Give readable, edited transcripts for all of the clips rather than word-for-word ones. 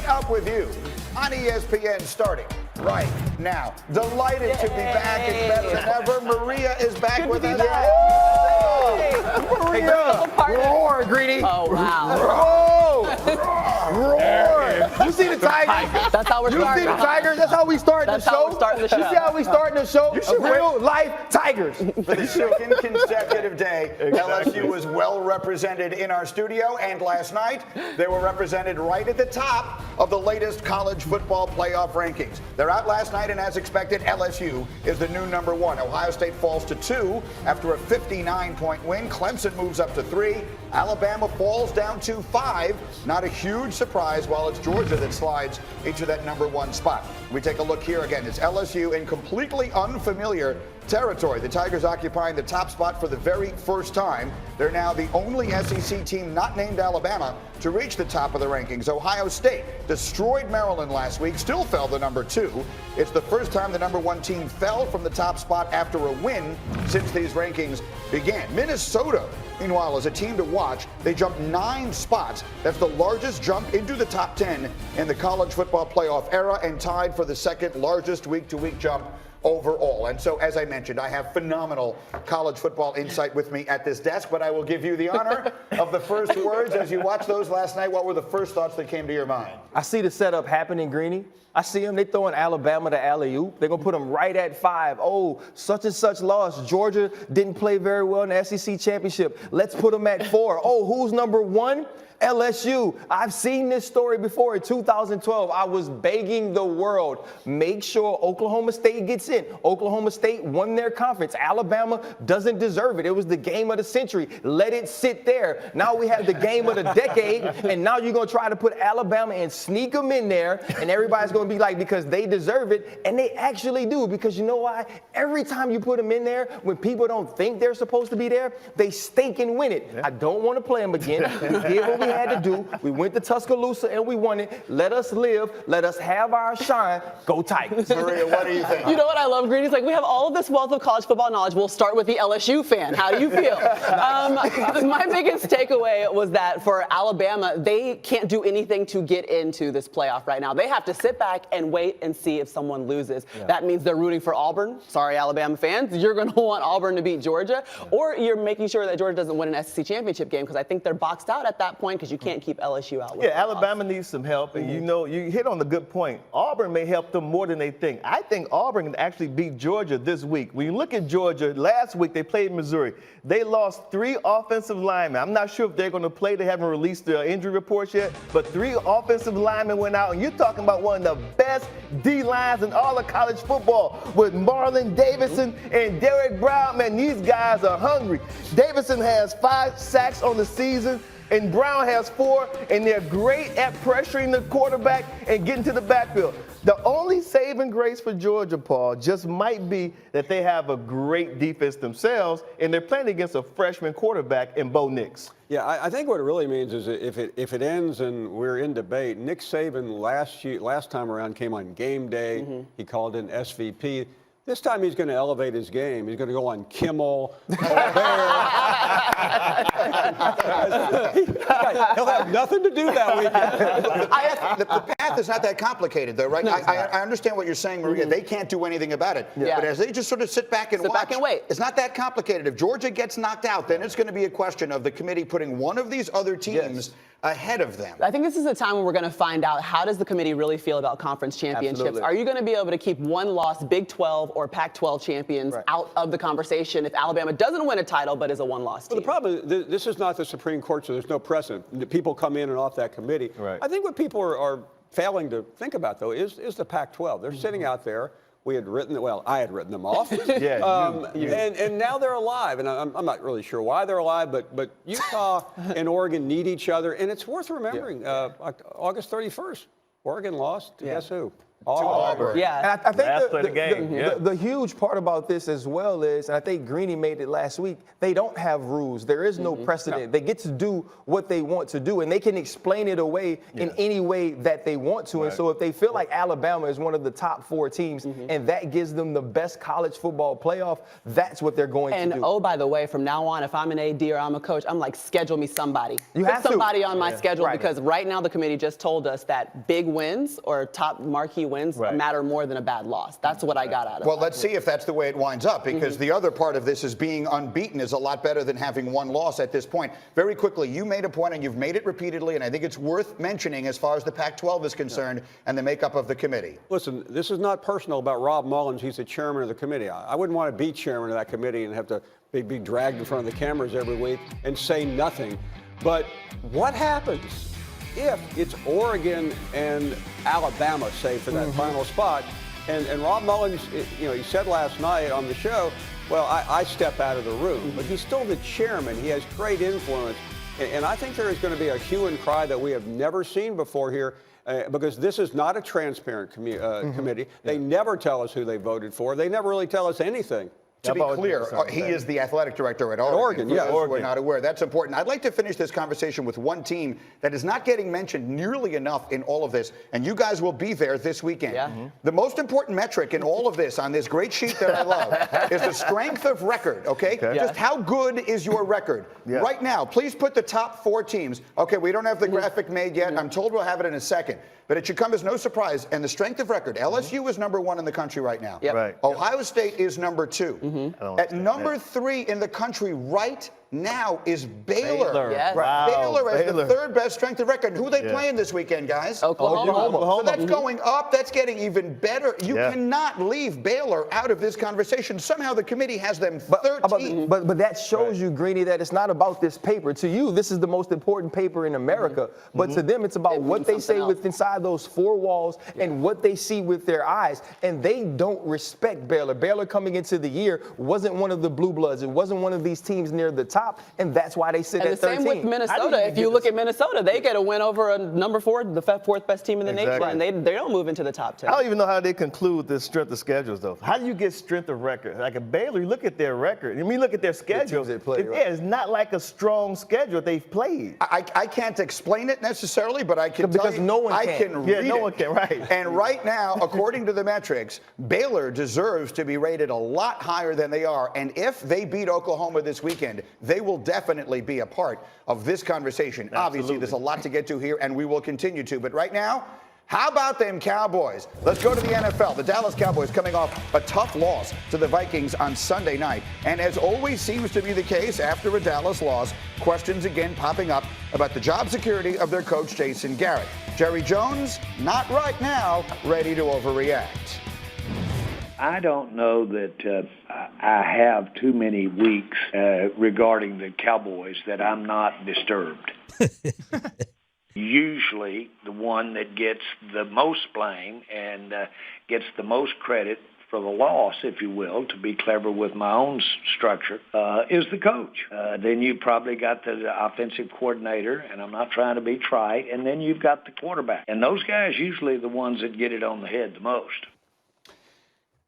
Up with you on ESPN starting right now. Delighted to be back. It's better than ever. Maria is back with us. Maria, roar, Greedy. Oh, wow. Roar. You see the Tigers? That's how we're starting. You see the Tigers? That's how we start the show. That's how we're starting the show. You see how we starting the show? Real life Tigers. For the second consecutive day, LSU was well represented in our studio, and last night they were represented right at the top of the latest college football playoff rankings. They're out last night, and as expected, LSU is the new number 1. Ohio State falls to 2 after a 59-point win. Clemson moves up to 3. Alabama falls down to 5. Not a huge surprise, while it's Georgia that slides into that number 1 spot. We take a look here again. It's LSU in completely unfamiliar territory. The Tigers occupying the top spot for the very first time. They're now the only SEC team not named Alabama to reach the top of the rankings. Ohio State destroyed Maryland last week, still fell to number 2. It's the first time the number 1 team fell from the top spot after a win since these rankings began. Minnesota, meanwhile, is a team to watch. They jumped 9 spots. That's the largest jump into the top 10 in the college football playoff era, and tied for the second largest week-to-week jump overall. And so, as I mentioned, I have phenomenal college football insight with me at this desk, but I will give you the honor of the first words. As you watched those last night, what were the first thoughts that came to your mind? I see the setup happening, Greeny. I see them. They throwing Alabama to alley-oop. They're going to put them right at 5. Oh, such and such lost. Georgia didn't play very well in the SEC championship. Let's put them at 4. Oh, who's number 1? LSU. I've seen this story before. In 2012, I was begging the world, make sure Oklahoma State gets in. Oklahoma State won their conference. Alabama doesn't deserve it. It was the game of the century. Let it sit there. Now we have the game of the decade, and now you're going to try to put Alabama and sneak them in there, and everybody's going to be like, because they deserve it, and they actually do, because you know why? Every time you put them in there, when people don't think they're supposed to be there, they stink and win it. I don't want to play them again. We did what we had to do. We went to Tuscaloosa and we won it. Let us live. Let us have our shine. Go Tigers. Maria, what do you think? You know what I love, Greeny? It's like we have all of this wealth of college football knowledge. We'll start with the LSU fan. How do you feel? My biggest takeaway was that for Alabama, they can't do anything to get into this playoff right now. They have to sit back and wait and see if someone loses. Yeah. That means they're rooting for Auburn. Sorry, Alabama fans. You're going to want Auburn to beat Georgia. Or you're making sure that Georgia doesn't win an SEC championship game, because I think they're boxed out at that point, because you can't keep LSU out. Yeah, Alabama needs some help, and you know, you hit on the good point. Auburn may help them more than they think. I think Auburn can actually beat Georgia this week. When you look at Georgia, last week they played Missouri. They lost 3 offensive linemen. I'm not sure if they're going to play. They haven't released their injury reports yet, but 3 offensive linemen went out, and you're talking about one of the best D-lines in all of college football with Marlon Davidson and Derek Brown. Man, these guys are hungry. Davidson has 5 sacks on the season, and Brown has 4, and they're great at pressuring the quarterback and getting to the backfield. The only saving grace for Georgia, Paul, just might be that they have a great defense themselves, and they're playing against a freshman quarterback in Bo Nix. Yeah, I think what it really means is if it ends and we're in debate, Nick Saban last time around came on game day. He called in SVP. This time he's going to elevate his game. He's going to go on Kimmel. He'll have nothing to do that weekend. The path is not that complicated, though, right? I understand what you're saying, Maria. They can't do anything about it. Yeah. But as they just sort of sit back and watch, wait. It's not that complicated. If Georgia gets knocked out, then it's going to be a question of the committee putting one of these other teams ahead of them. I think this is a time when we're going to find out, how does the committee really feel about conference championships? Absolutely. Are you going to be able to keep one-loss Big 12 or Pac-12 champions out of the conversation if Alabama doesn't win a title but is a one-loss team? Well, the problem is this is not the Supreme Court, so there's no precedent. People come in and off that committee. Right. I think what people are failing to think about, though, is the Pac-12. They're sitting out there. I had written them off. And now they're alive. And I'm not really sure why they're alive, but Utah and Oregon need each other. And it's worth remembering, August 31st, Oregon lost to guess who? Auburn. Yeah. And I think Last play of the game, yeah. the huge part about this as well is, and I think Greeny made it last week, they don't have rules. There is no precedent. They get to do what they want to do, and they can explain it away in any way that they want to. And so if they feel like Alabama is one of the top 4 teams and that gives them the best college football playoff, that's what they're going to do. And oh, by the way, from now on, if I'm an AD or I'm a coach, I'm like, schedule me somebody. You Put have to. somebody on my schedule Right. because right now the committee just told us that big wins or top marquee wins matter more than a bad loss. That's what I got out of it. Well, let's see if that's the way it winds up, because the other part of this is being unbeaten is a lot better than having one loss at this point. Very quickly, you made a point, and you've made it repeatedly, and I think it's worth mentioning as far as the Pac-12 is concerned and the makeup of the committee. Listen, this is not personal about Rob Mullins. He's the chairman of the committee. I wouldn't want to be chairman of that committee and have to be dragged in front of the cameras every week and say nothing. But what happens if it's Oregon and Alabama, say, for that final spot? And Rob Mullins, he said last night on the show, well, I step out of the room. But he's still the chairman. He has great influence. And I think there is going to be a hue and cry that we have never seen before here, because this is not a transparent committee. They never tell us who they voted for. They never really tell us anything. To be clear, he is the athletic director at Oregon. Yeah, We're not aware. That's important. I'd like to finish this conversation with one team that is not getting mentioned nearly enough in all of this, and you guys will be there this weekend. Yeah. The most important metric in all of this on this great sheet that I love is the strength of record, okay? Just how good is your record? Right now, please put the top 4 teams. Okay, we don't have the graphic made yet. I'm told we'll have it in a second. But it should come as no surprise. And the strength of record, LSU is number 1 in the country right now. Right. Ohio State is number 2. At number 3 in the country right now is Baylor. Yes. Wow. Baylor has the 3rd best strength of record. Who are they playing this weekend, guys? Oklahoma. So that's going up. That's getting even better. You cannot leave Baylor out of this conversation. Somehow the committee has them 13. But that shows you, Greeny, that it's not about this paper. To you, this is the most important paper in America. But to them, it's about what they say with inside those 4 walls and what they see with their eyes. And they don't respect Baylor. Baylor coming into the year wasn't one of the blue bloods. It wasn't one of these teams near the top, and that's why they sit and at the 13. same with Minnesota. If you look at Minnesota, they get a win over a number 4, the 4th best team in the nation, and they don't move into the top 10. I don't even know how they conclude this strength of schedules, though. How do you get strength of record? Like a Baylor, you look at their record, and we look at their schedule. It's not like a strong schedule they've played. I can't explain it necessarily, but I can tell you, no one I can. can read no it. one can, right. And right now, according to the metrics, Baylor deserves to be rated a lot higher than they are. And if they beat Oklahoma this weekend, they will definitely be a part of this conversation. Obviously, there's a lot to get to here, and we will continue to. But right now, how about them Cowboys? Let's go to the NFL. The Dallas Cowboys coming off a tough loss to the Vikings on Sunday night. And as always seems to be the case after a Dallas loss, questions again popping up about the job security of their coach, Jason Garrett. Jerry Jones, not right now, ready to overreact. I don't know that I have too many weeks regarding the Cowboys that I'm not disturbed. Usually the one that gets the most blame and gets the most credit for the loss, if you will, to be clever with my own structure, is the coach. Then you probably got the offensive coordinator, and I'm not trying to be trite, and then you've got the quarterback. And those guys usually are the ones that get it on the head the most.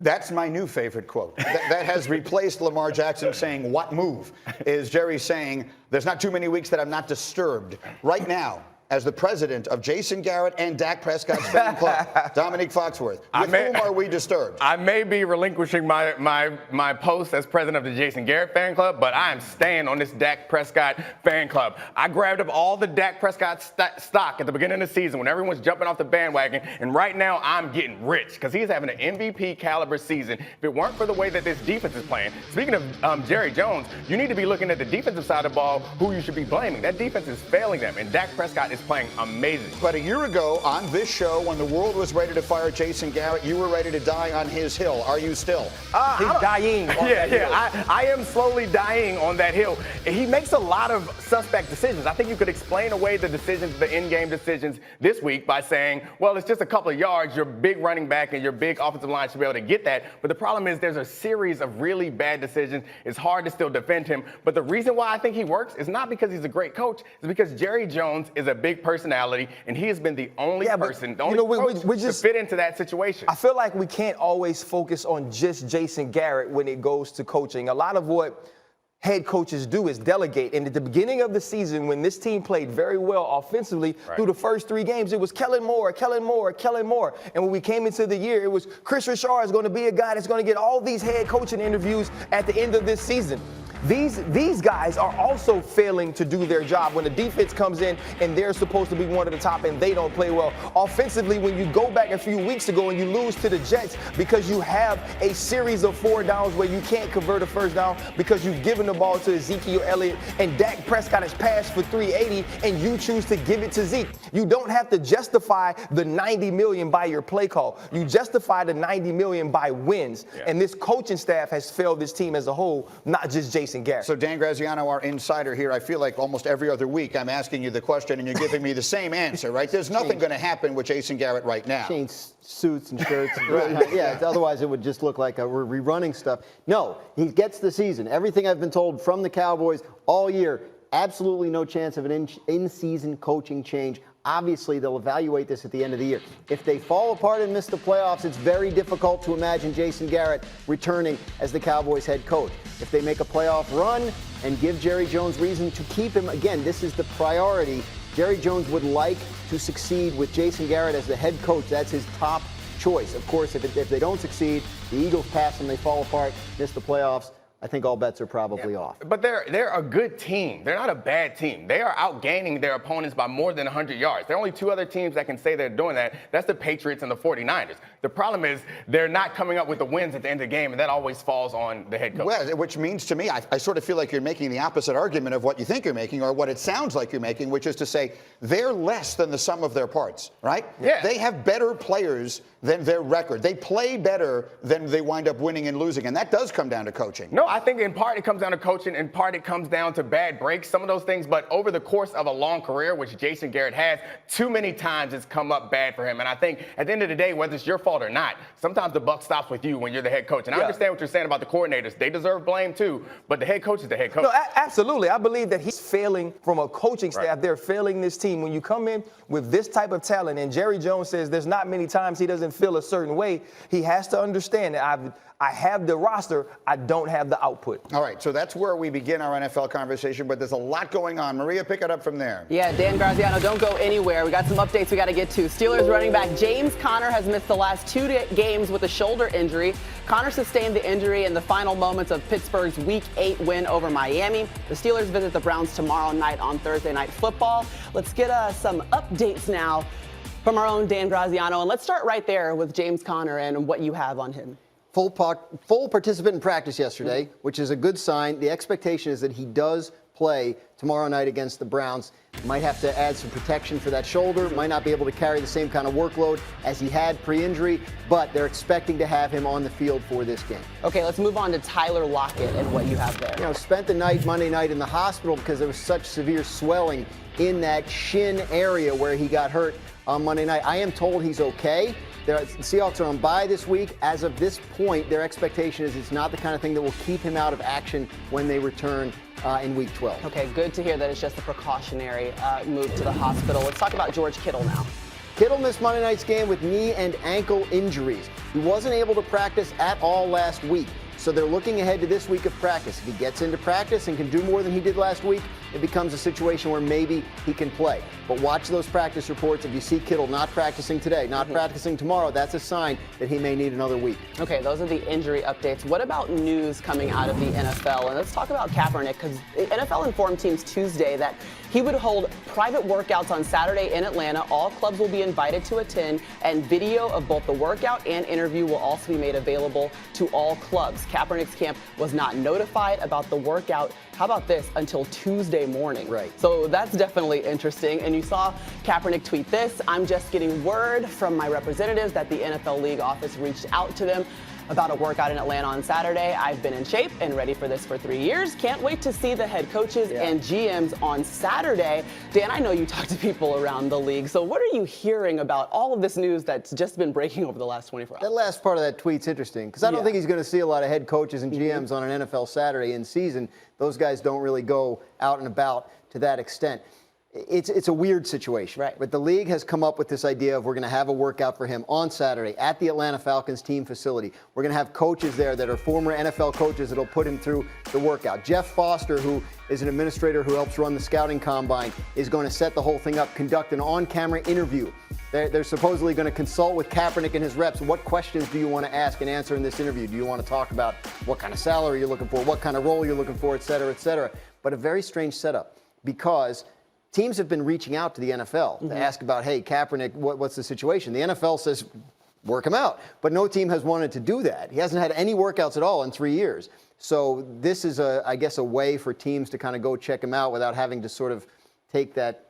That's my new favorite quote. That has replaced Lamar Jackson saying, "What move?" Is Jerry saying, there's not too many weeks that I'm not disturbed. Right now, as the president of Jason Garrett and Dak Prescott's fan club, Domonique Foxworth, with whom are we disturbed? I may be relinquishing my post as president of the Jason Garrett fan club, but I am staying on this Dak Prescott fan club. I grabbed up all the Dak Prescott stock at the beginning of the season when everyone's jumping off the bandwagon, and right now I'm getting rich because he's having an MVP caliber season. If it weren't for the way that this defense is playing, speaking of Jerry Jones, you need to be looking at the defensive side of the ball, who you should be blaming. That defense is failing them, and Dak Prescott is playing amazing. But a year ago on this show, when the world was ready to fire Jason Garrett, you were ready to die on his hill. Are you still? He's dying. I am slowly dying on that hill. He makes a lot of suspect decisions. I think you could explain away the decisions, the in-game decisions this week by saying, well, it's just a couple of yards. Your big running back and your big offensive line should be able to get that. But the problem is there's a series of really bad decisions. It's hard to still defend him. But the reason why I think he works is not because he's a great coach. It's because Jerry Jones is a big big personality, and he has been the only person, the you only know, coach to fit into that situation. I feel like we can't always focus on just Jason Garrett when it goes to coaching. A lot of what head coaches do is delegate. And at the beginning of the season, when this team played very well offensively through the first 3 games, it was Kellen Moore, Kellen Moore, Kellen Moore. And when we came into the year, it was Chris Richard is going to be a guy that's going to get all these head coaching interviews at the end of this season. These guys are also failing to do their job when the defense comes in and they're supposed to be one of the top and they don't play well. Offensively, when you go back a few weeks ago and you lose to the Jets because you have a series of 4 downs where you can't convert a first down because you've given the ball to Ezekiel Elliott and Dak Prescott has passed for 380 and you choose to give it to Zeke. You don't have to justify the $90 million by your play call. You justify the $90 million by wins. Yeah. And this coaching staff has failed this team as a whole, not just Jason Garrett. So Dan Graziano, our insider here, I feel like almost every other week I'm asking you the question and you're giving me the same answer, right? There's nothing going to happen with Jason Garrett right now. Change suits and shirts. Yeah, otherwise it would just look like we're rerunning stuff. No, he gets the season. Everything I've been told from the Cowboys all year, absolutely no chance of an in-season coaching change. Obviously, they'll evaluate this at the end of the year. If they fall apart and miss the playoffs, it's very difficult to imagine Jason Garrett returning as the Cowboys head coach. If they make a playoff run and give Jerry Jones reason to keep him, again, this is the priority. Jerry Jones would like to succeed with Jason Garrett as the head coach. That's his top choice. Of course, if they don't succeed, the Eagles pass and they fall apart, miss the playoffs, I think all bets are probably off. But they're a good team. They're not a bad team. They are outgaining their opponents by more than 100 yards. There are only 2 other teams that can say they're doing that. That's the Patriots and the 49ers. The problem is they're not coming up with the wins at the end of the game, and that always falls on the head coach. Well, which means to me, I sort of feel like you're making the opposite argument of what you think you're making or what it sounds like you're making, which is to say they're less than the sum of their parts, right? Yeah. They have better players than their record. They play better than they wind up winning and losing, and that does come down to coaching. No, I think in part it comes down to coaching, in part it comes down to bad breaks, some of those things, but over the course of a long career, which Jason Garrett has, too many times it's come up bad for him. And I think at the end of the day, whether it's your fault or not, sometimes the buck stops with you when you're the head coach. And I understand what you're saying about the coordinators. They deserve blame too, but the head coach is the head coach. No, absolutely. I believe that he's failing from a coaching staff. Right. They're failing this team. When you come in with this type of talent, and Jerry Jones says there's not many times he doesn't feel a certain way, he has to understand that I have the roster, I don't have the output. All right, so that's where we begin our NFL conversation, but there's a lot going on. Maria, pick it up from there. Yeah, Dan Graziano, don't go anywhere. We got some updates we got to get to. Steelers running back James Conner has missed the last 2 games with a shoulder injury. Conner sustained the injury in the final moments of Pittsburgh's Week 8 win over Miami. The Steelers visit the Browns tomorrow night on Thursday Night Football. Let's get some updates now from our own Dan Graziano, and let's start right there with James Conner and what you have on him. Full participant in practice yesterday, which is a good sign. The expectation is that he does play tomorrow night against the Browns. Might have to add some protection for that shoulder, might not be able to carry the same kind of workload as he had pre-injury, but they're expecting to have him on the field for this game. Okay, let's move on to Tyler Lockett and what you have there. You know, spent the night Monday night in the hospital because there was such severe swelling in that shin area where he got hurt on Monday night. I am told he's okay. The Seahawks are on bye this week. As of this point, their expectation is it's not the kind of thing that will keep him out of action when they return in Week 12. Okay, good to hear that it's just a precautionary move to the hospital. Let's talk about George Kittle now. Kittle missed Monday night's game with knee and ankle injuries. He wasn't able to practice at all last week. So they're looking ahead to this week of practice. If he gets into practice and can do more than he did last week, it becomes a situation where maybe he can play. But watch those practice reports. If you see Kittle not practicing today, not practicing tomorrow, that's a sign that he may need another week. Okay, those are the injury updates. What about news coming out of the NFL? And let's talk about Kaepernick, because the NFL informed teams Tuesday that he would hold private workouts on Saturday in Atlanta. All clubs will be invited to attend, and video of both the workout and interview will also be made available to all clubs. Kaepernick's camp was not notified about the workout. How about this? Until Tuesday morning. Right. So that's definitely interesting. And you saw Kaepernick tweet this: "I'm just getting word from my representatives that the NFL League office reached out to them about a workout in Atlanta on Saturday. I've been in shape and ready for this for 3 years. Can't wait to see the head coaches and GMs on Saturday." Dan, I know you talk to people around the league. So what are you hearing about all of this news that's just been breaking over the last 24 hours? That last part of that tweet's interesting because I don't think he's going to see a lot of head coaches and GMs on an NFL Saturday in season. Those guys don't really go out and about to that extent. it's a weird situation. Right. But the league has come up with this idea of we're going to have a workout for him on Saturday at the Atlanta Falcons team facility. We're going to have coaches there that are former NFL coaches that'll put him through the workout. Jeff Foster, who is an administrator who helps run the scouting combine, is going to set the whole thing up, conduct an on-camera interview. They're supposedly going to consult with Kaepernick and his reps. What questions do you want to ask and answer in this interview? Do you want to talk about what kind of salary you're looking for, what kind of role you're looking for, et cetera, et cetera? But a very strange setup because teams have been reaching out to the NFL to ask about, hey, Kaepernick, what's the situation? The NFL says, work him out. But no team has wanted to do that. He hasn't had any workouts at all in 3 years. So this is, I guess, a way for teams to kind of go check him out without having to sort of take that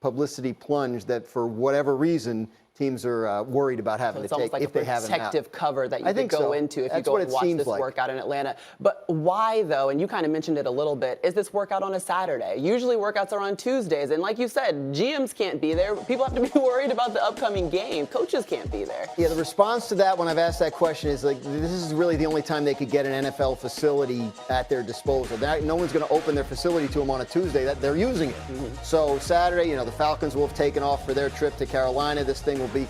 publicity plunge that for whatever reason teams are worried about having to take if they haven't. It's almost like a protective cover that you could go into if That's you go what and it watch seems this like. workout in Atlanta. But why, though, and you kind of mentioned it a little bit, is this workout on a Saturday? Usually workouts are on Tuesdays. And like you said, GMs can't be there. People have to be worried about the upcoming game. Coaches can't be there. Yeah, the response to that when I've asked that question is like, this is really the only time they could get an NFL facility at their disposal. No one's going to open their facility to them on a Tuesday. That they're using it. So Saturday, the Falcons will have taken off for their trip to Carolina. This thing will be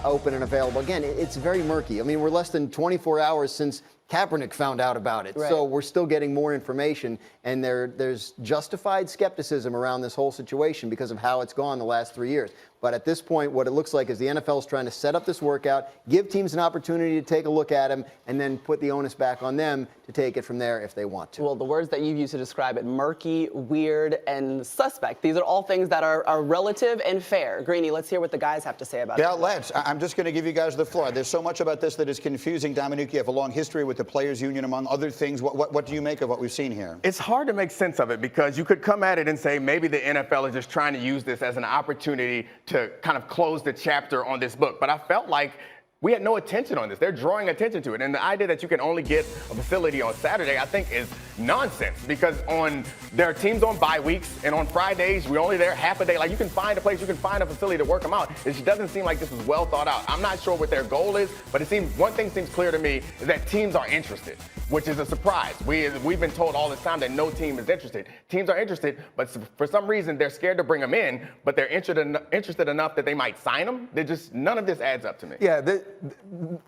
open and available. Again, it's very murky. I mean, we're less than 24 hours since Kaepernick found out about it. Right. So we're still getting more information, and there's justified skepticism around this whole situation because of how it's gone the last 3 years. But at this point, what it looks like is the NFL is trying to set up this workout, give teams an opportunity to take a look at him, and then put the onus back on them to take it from there if they want to. Well, the words that you've used to describe it, murky, weird, and suspect, these are all things that are relative and fair. Greeny, let's hear what the guys have to say about it. Yeah, let's. I'm just going to give you guys the floor. There's so much about this that is confusing. Dominique, you have a long history with the Players Union, among other things. What do you make of what we've seen here? It's hard to make sense of it because you could come at it and say maybe the NFL is just trying to use this as an opportunity to kind of close the chapter on this book. But I felt like we had no attention on this. They're drawing attention to it. And the idea that you can only get a facility on Saturday, I think, is nonsense because there are teams on bye weeks, and on Fridays, we're only there half a day. Like, you can find a place, you can find a facility to work them out. It just doesn't seem like this was well thought out. I'm not sure what their goal is, but one thing seems clear to me is that teams are interested, which is a surprise. We've been told all this time that no team is interested. Teams are interested, but for some reason, they're scared to bring them in, but they're interested enough that they might sign them. None of this adds up to me. Yeah,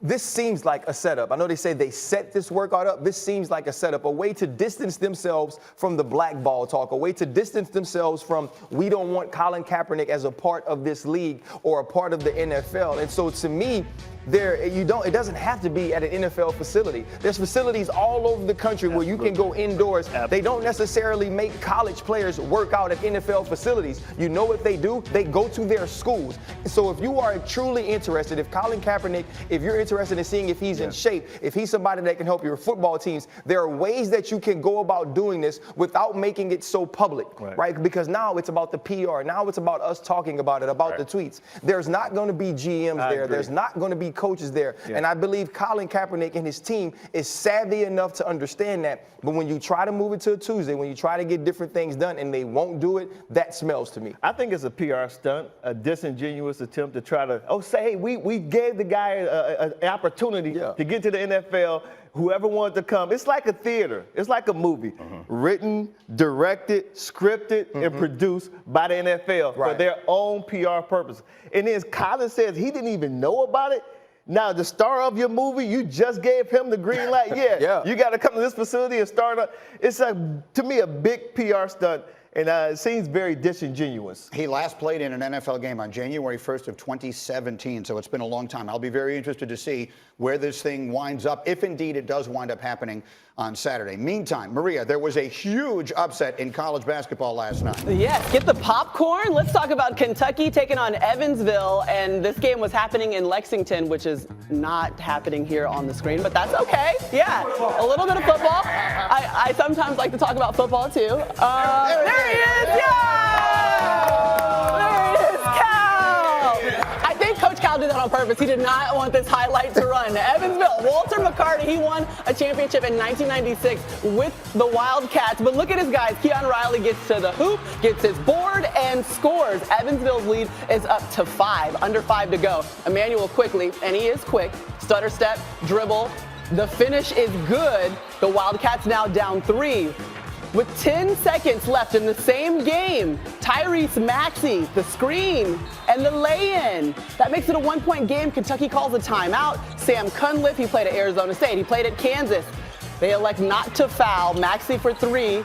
this seems like a setup. I know they say they set this workout up. This seems like a setup, a way to distance themselves from the blackball talk, a way to distance themselves from we don't want Colin Kaepernick as a part of this league or a part of the NFL. And so to me, it doesn't have to be at an NFL facility. There's facilities all over the country where you can go indoors. They don't necessarily make college players work out at NFL facilities. You know what they do? They go to their schools. So if you are truly interested, if Colin Kaepernick, if you're interested in seeing if he's in shape, if he's somebody that can help your football teams, there are ways that you can go about doing this without making it so public, right? Because now it's about the PR. Now it's about us talking about it, about the tweets. There's not going to be GMs there. There's not going to be coaches there. And I believe Colin Kaepernick and his team is savvy enough to understand that. But when you try to move it to a Tuesday, when you try to get different things done and they won't do it, that smells to me. I think it's a PR stunt, a disingenuous attempt to try to, hey, we gave the guy an opportunity to get to the NFL. Whoever wanted to come. It's like a theater. It's like a movie. Written, directed, scripted, and produced by the NFL for their own PR purpose. And then Colin says he didn't even know about it. Now, the star of your movie, you just gave him the green light. You got to come to this facility and start up. It's, to me, a big PR stunt. And it seems very disingenuous. He last played in an NFL game on January 1st of 2017, so it's been a long time. I'll be very interested to see where this thing winds up, if indeed it does wind up happening on Saturday. Meantime, Maria, there was a huge upset in college basketball last night. Yes, get the popcorn. Let's talk about Kentucky taking on Evansville, and this game was happening in Lexington, which is not happening here on the screen, but that's okay. Yeah, a little bit of football. I sometimes like to talk about football too. There he is, yeah! There he is, Cal! I think Coach Cal did that on purpose. He did not want this highlight to run. Evansville, Walter McCarty, he won a championship in 1996 with the Wildcats. But look at his guys. Keon Riley gets to the hoop, gets his board, and scores. Evansville's lead is up to 5, under 5 to go. Emmanuel quickly, and he is quick, stutter step, dribble. The finish is good. The Wildcats now down 3. With 10 seconds left in the same game, Tyrese Maxey, the screen, and the lay-in. That makes it a 1-point game. Kentucky calls a timeout. Sam Cunliffe, he played at Arizona State. He played at Kansas. They elect not to foul. Maxey for 3,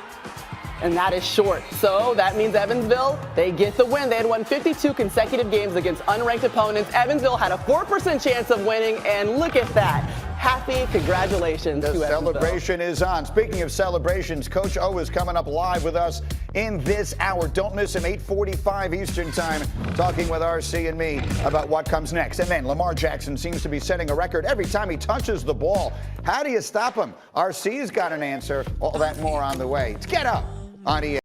and that is short. So that means Evansville, they get the win. They had won 52 consecutive games against unranked opponents. Evansville had a 4% chance of winning, and look at that. Happy congratulations The to Evansville. celebration is on. Speaking of celebrations, Coach O is coming up live with us in this hour. Don't miss him, 8:45 Eastern Time, talking with RC and me about what comes next. And then Lamar Jackson seems to be setting a record every time he touches the ball. How do you stop him? RC's got an answer. All that more on the way. It's Get Up on ESPN.